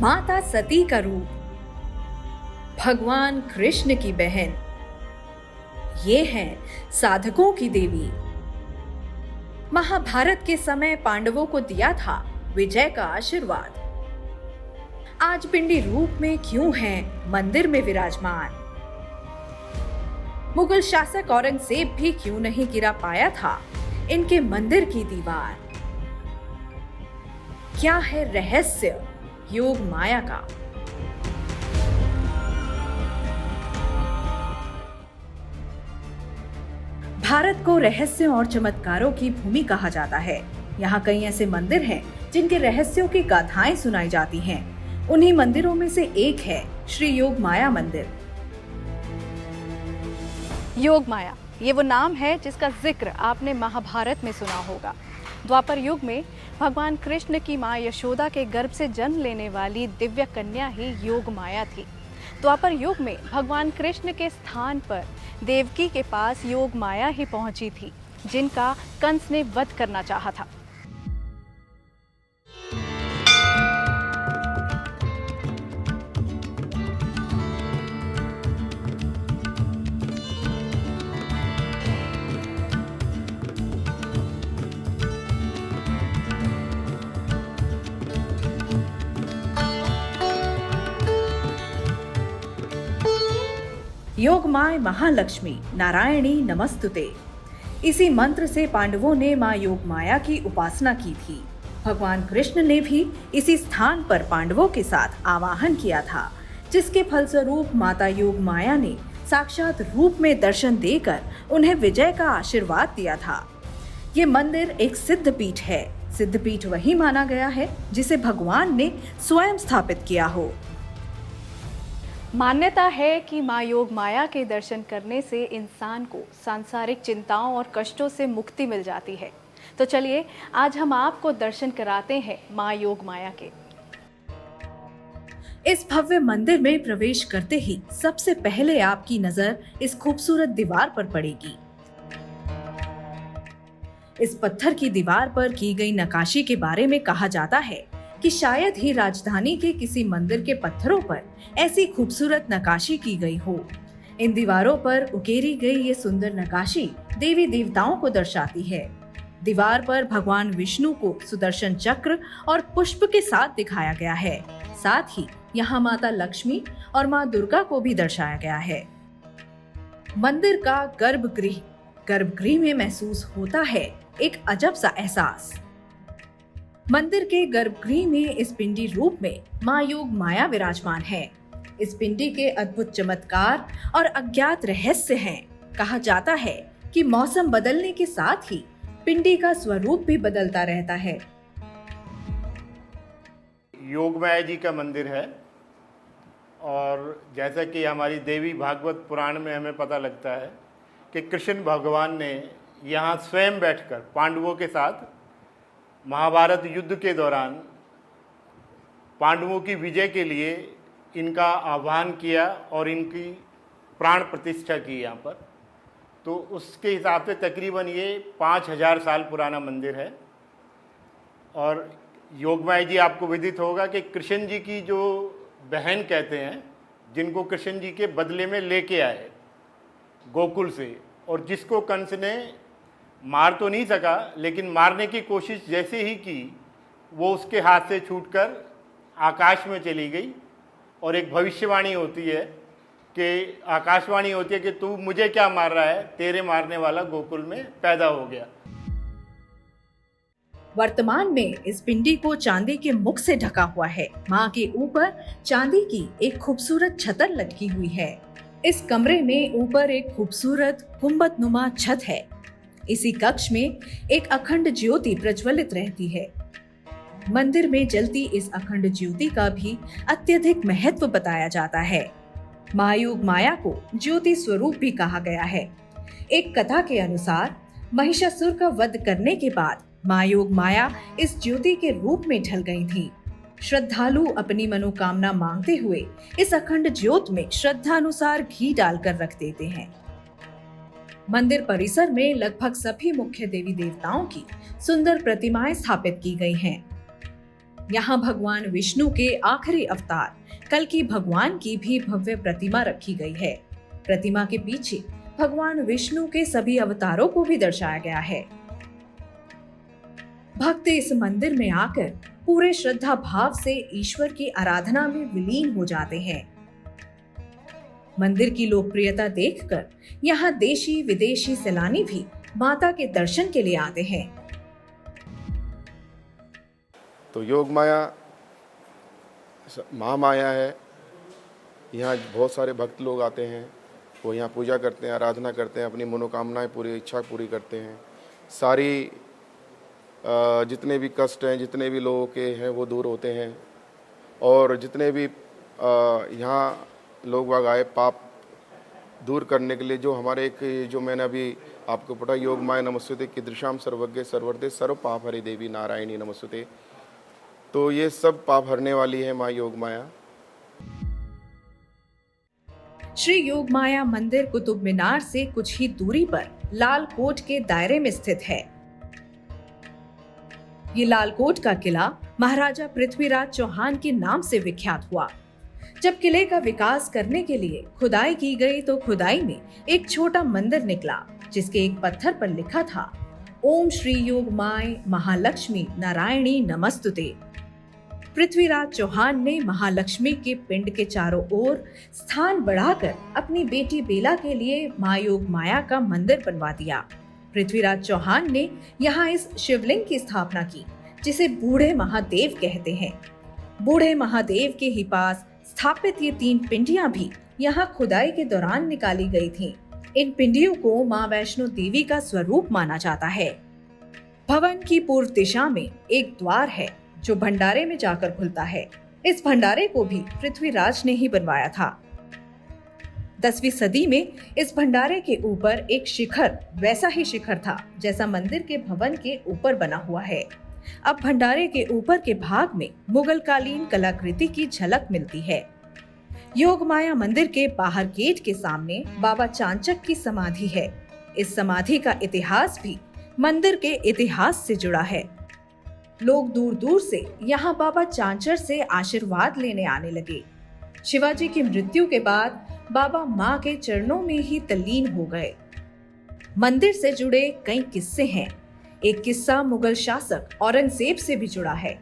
माता सती का रूप, भगवान कृष्ण की बहन, ये हैं साधकों की देवी। महाभारत के समय पांडवों को दिया था विजय का आशीर्वाद। आज पिंडी रूप में क्यों है मंदिर में विराजमान? मुगल शासक औरंगजेब भी क्यों नहीं गिरा पाया था इनके मंदिर की दीवार? क्या है रहस्य योग माया का? भारत को रहस्यों और चमत्कारों की भूमि कहा जाता है। यहाँ कई ऐसे मंदिर हैं जिनके रहस्यों की गाथाएं सुनाई जाती हैं। उन्हीं मंदिरों में से एक है श्री योग माया मंदिर। योग माया ये वो नाम है जिसका जिक्र आपने महाभारत में सुना होगा। द्वापर युग में भगवान कृष्ण की मां यशोदा के गर्भ से जन्म लेने वाली दिव्य कन्या ही योग माया थी। द्वापर युग में भगवान कृष्ण के स्थान पर देवकी के पास योग माया ही पहुंची थी, जिनका कंस ने वध करना चाहा था। योगमाय महालक्ष्मी नारायणी नमस्तुते, इसी मंत्र से पांडवों ने मां योग माया की उपासना की थी। भगवान कृष्ण ने भी इसी स्थान पर पांडवों के साथ आवाहन किया था, जिसके फलस्वरूप माता योग माया ने साक्षात रूप में दर्शन देकर उन्हें विजय का आशीर्वाद दिया था। ये मंदिर एक सिद्ध पीठ है। सिद्ध पीठ वही माना गया है जिसे भगवान ने स्वयं स्थापित किया हो। मान्यता है कि माँ योग माया के दर्शन करने से इंसान को सांसारिक चिंताओं और कष्टों से मुक्ति मिल जाती है। तो चलिए आज हम आपको दर्शन कराते हैं माँ योग माया के। इस भव्य मंदिर में प्रवेश करते ही सबसे पहले आपकी नजर इस खूबसूरत दीवार पर पड़ेगी। इस पत्थर की दीवार पर की गई नक्काशी के बारे में कहा जाता है कि शायद ही राजधानी के किसी मंदिर के पत्थरों पर ऐसी खूबसूरत नक्काशी की गई हो। इन दीवारों पर उकेरी गई ये सुंदर नक्काशी देवी देवताओं को दर्शाती है। दीवार पर भगवान विष्णु को सुदर्शन चक्र और पुष्प के साथ दिखाया गया है। साथ ही यहाँ माता लक्ष्मी और माँ दुर्गा को भी दर्शाया गया है। मंदिर का गर्भगृह में महसूस होता है एक अजब सा एहसास। मंदिर के गर्भगृह में इस पिंडी रूप में मां योग माया विराजमान है। इस पिंडी के अद्भुत चमत्कार और अज्ञात रहस्य हैं। कहा जाता है कि मौसम बदलने के साथ ही पिंडी का स्वरूप भी बदलता रहता है। योग माया जी का मंदिर है और जैसा कि हमारी देवी भागवत पुराण में हमें पता लगता है कि कृष्ण भगवान ने यहाँ स्वयं बैठकर पांडवों के साथ महाभारत युद्ध के दौरान पांडवों की विजय के लिए इनका आह्वान किया और इनकी प्राण प्रतिष्ठा की यहाँ पर। तो उसके हिसाब से तकरीबन ये 5000 साल पुराना मंदिर है। और योगमाया जी आपको विदित होगा कि कृष्ण जी की जो बहन कहते हैं, जिनको कृष्ण जी के बदले में लेके आए गोकुल से, और जिसको कंस ने मार तो नहीं सका लेकिन मारने की कोशिश जैसे ही की वो उसके हाथ से छूटकर आकाश में चली गई। और एक भविष्यवाणी होती है कि आकाशवाणी होती है कि तू मुझे क्या मार रहा है, तेरे मारने वाला गोकुल में पैदा हो गया। वर्तमान में इस पिंडी को चांदी के मुख से ढका हुआ है। मां के ऊपर चांदी की एक खूबसूरत छतर लटकी हुई है। इस कमरे में ऊपर एक खूबसूरत गुंबदनुमा छत है। इसी कक्ष में एक अखंड ज्योति प्रज्वलित रहती है। मंदिर में जलती इस अखंड ज्योति का भी अत्यधिक महत्व बताया जाता है। मां योग माया को ज्योति स्वरूप भी कहा गया है। एक कथा के अनुसार महिषासुर का वध करने के बाद मां योग माया इस ज्योति के रूप में ढल गई थी। श्रद्धालु अपनी मनोकामना मांगते हुए इस अखंड ज्योत में श्रद्धानुसार घी डालकर रख देते हैं। मंदिर परिसर में लगभग सभी मुख्य देवी देवताओं की सुंदर प्रतिमाएं स्थापित की गई हैं। यहाँ भगवान विष्णु के आखिरी अवतार कल्कि भगवान की भी भव्य प्रतिमा रखी गई है। प्रतिमा के पीछे भगवान विष्णु के सभी अवतारों को भी दर्शाया गया है। भक्त इस मंदिर में आकर पूरे श्रद्धा भाव से ईश्वर की आराधना में विलीन हो जाते हैं। मंदिर की लोकप्रियता देखकर यहाँ देशी विदेशी सैलानी भी माता के दर्शन के लिए आते हैं। तो योग माया महामाया है। यहाँ बहुत सारे भक्त लोग आते हैं, वो यहाँ पूजा करते हैं, आराधना करते हैं, अपनी मनोकामनाएं पूरी इच्छा पूरी करते हैं। सारी जितने भी कष्ट हैं, जितने भी लोगों के हैं वो दूर होते हैं। और जितने भी यहाँ लोग बाग आए पाप दूर करने के लिए, जो हमारे एक जो मैंने अभी आपको पढ़ा, योग माया नमस्ते कीदृशाम सर्वज्ञ सर्वर्दे सर्व पाप हरि देवी नारायणी नमस्ते, तो ये सब पाप हरने वाली है माँ योग माया। श्री योग माया मंदिर कुतुब मीनार से कुछ ही दूरी पर लाल कोट के दायरे में स्थित है। ये लाल कोट का किला महाराजा पृथ्वीराज चौहान के नाम से विख्यात हुआ। जब किले का विकास करने के लिए खुदाई की गई तो खुदाई में एक छोटा मंदिर निकला, जिसके एक पत्थर पर लिखा था, ओम श्री योग माय महालक्ष्मी नारायणी नमस्तुते। पृथ्वीराज चौहान ने महालक्ष्मी के पिंड के चारों ओर स्थान बढ़ाकर अपनी बेटी बेला के लिए माँ योग माया का मंदिर बनवा दिया। पृथ्वीराज चौहान ने यहाँ इस शिवलिंग की स्थापना की, जिसे बूढ़े महादेव कहते हैं। बूढ़े महादेव के ही पास स्थापित ये 3 पिंडियां भी यहाँ खुदाई के दौरान निकाली गई थीं। इन पिंडियों को माँ वैष्णो देवी का स्वरूप माना जाता है। भवन की पूर्व दिशा में एक द्वार है जो भंडारे में जाकर खुलता है। इस भंडारे को भी पृथ्वीराज ने ही बनवाया था। 10वीं सदी में इस भंडारे के ऊपर एक शिखर वैसा ही शिखर था जैसा मंदिर के भवन के ऊपर बना हुआ है। अब भंडारे के ऊपर के भाग में मुगल कालीन कलाकृति की झलक मिलती है। योग माया मंदिर के बाहर गेट के सामने बाबा चांचक की समाधि है। इस समाधि का इतिहास भी मंदिर के इतिहास से जुड़ा है। लोग दूर दूर से यहाँ बाबा चांचर से आशीर्वाद लेने आने लगे। शिवाजी की मृत्यु के बाद बाबा माँ के चरणों में ही तल्लीन हो गए। मंदिर से जुड़े कई किस्से हैं। एक किस्सा मुगल शासक औरंगजेब से भी जुड़ा है।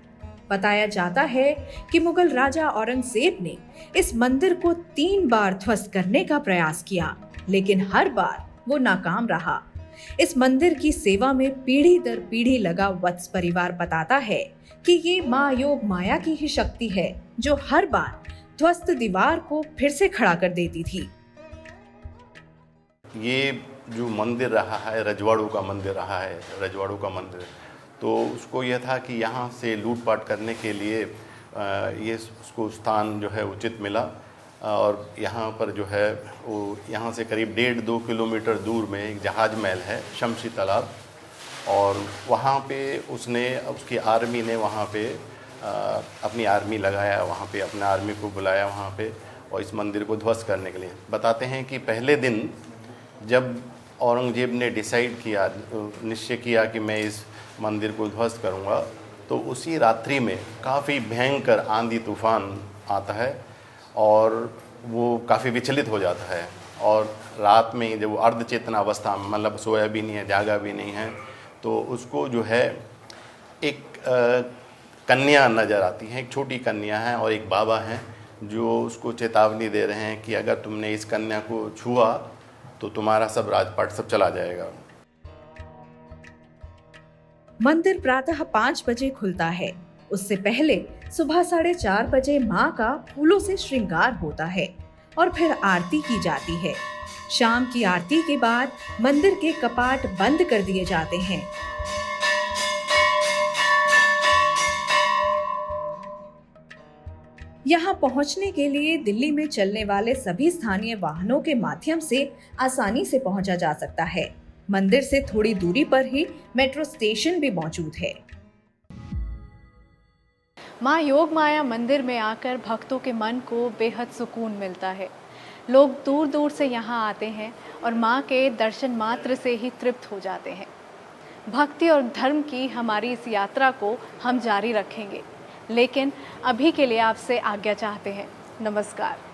बताया जाता है कि मुगल राजा औरंगजेब ने इस मंदिर को 3 बार ध्वस्त करने का प्रयास किया, लेकिन हर बार वो नाकाम रहा। इस मंदिर की सेवा में पीढ़ी दर पीढ़ी लगा वत्स परिवार बताता है कि ये माँ योग माया की ही शक्ति है जो हर बार ध्वस्त दीवार को फिर से खड़ा कर देती थी। ये जो मंदिर रहा है रजवाड़ों का मंदिर रहा है, रजवाड़ों का मंदिर, तो उसको यह था कि यहाँ से लूटपाट करने के लिए ये उसको स्थान जो है उचित मिला। और यहाँ पर जो है वो यहाँ से करीब 1.5-2 किलोमीटर दूर में एक जहाज महल है, शमशी तालाब, और वहाँ पे उसकी आर्मी ने वहाँ पे अपनी आर्मी लगाया, वहाँ पे अपने आर्मी को बुलाया वहाँ पे, और इस मंदिर को ध्वस्त करने के लिए। बताते हैं कि पहले दिन जब औरंगजेब ने निश्चय किया कि मैं इस मंदिर को ध्वस्त करूँगा, तो उसी रात्रि में काफ़ी भयंकर आंधी तूफान आता है और वो काफ़ी विचलित हो जाता है। और रात में जब वो अर्धचेतना अवस्था में, मतलब सोया भी नहीं है, जागा भी नहीं है, तो उसको जो है एक कन्या नज़र आती है, एक छोटी कन्या है, और एक बाबा हैं जो उसको चेतावनी दे रहे हैं कि अगर तुमने इस कन्या को छुआ तो तुम्हारा सब राजपाट सब चला जाएगा। मंदिर प्रातः 5 बजे खुलता है। उससे पहले सुबह 4:30 बजे माँ का फूलों से श्रृंगार होता है और फिर आरती की जाती है। शाम की आरती के बाद मंदिर के कपाट बंद कर दिए जाते हैं। यहाँ पहुँचने के लिए दिल्ली में चलने वाले सभी स्थानीय वाहनों के माध्यम से आसानी से पहुँचा जा सकता है। मंदिर से थोड़ी दूरी पर ही मेट्रो स्टेशन भी मौजूद है। माँ योग माया मंदिर में आकर भक्तों के मन को बेहद सुकून मिलता है। लोग दूर दूर से यहाँ आते हैं और माँ के दर्शन मात्र से ही तृप्त हो जाते हैं। भक्ति और धर्म की हमारी इस यात्रा को हम जारी रखेंगे। लेकिन अभी के लिए आपसे आज्ञा चाहते हैं। नमस्कार।